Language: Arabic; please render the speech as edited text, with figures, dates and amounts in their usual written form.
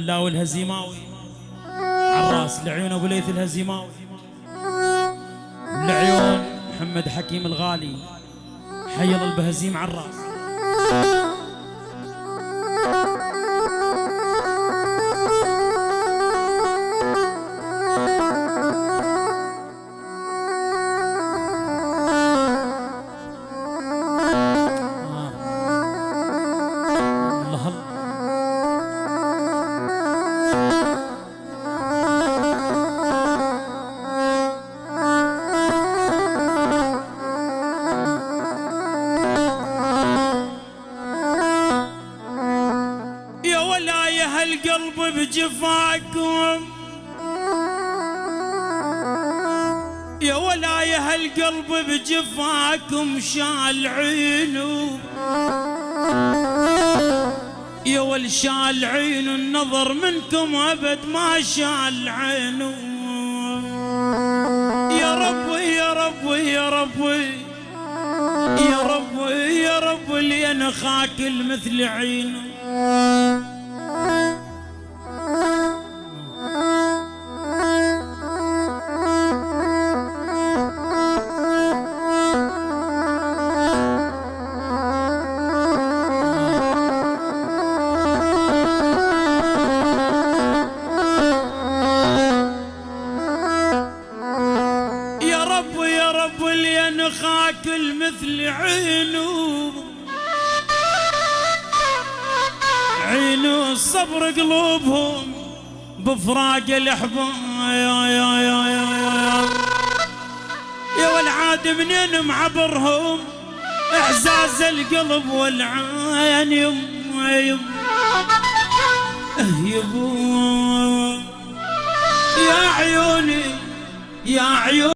علاوي الهزيماوي عراس لعيون ابو ليث الهزيماوي، لعيون محمد حكيم الغالي حيض البهزيم عراس. القلب بجفاكم يا ولاية هالقلب بجفاكم شال عينه، يا ول شال عينه النظر منكم أبد ما شال عينه. يا ربي يا ربي يا ربي يا ربي يا ربي لين خاك المثل عينه. لين خاك المثل عينه، عينه الصبر قلوبهم بفراق الأحباب. يا والعاد منين معبرهم اعزاز القلب والعين يا عيوني يا عيوني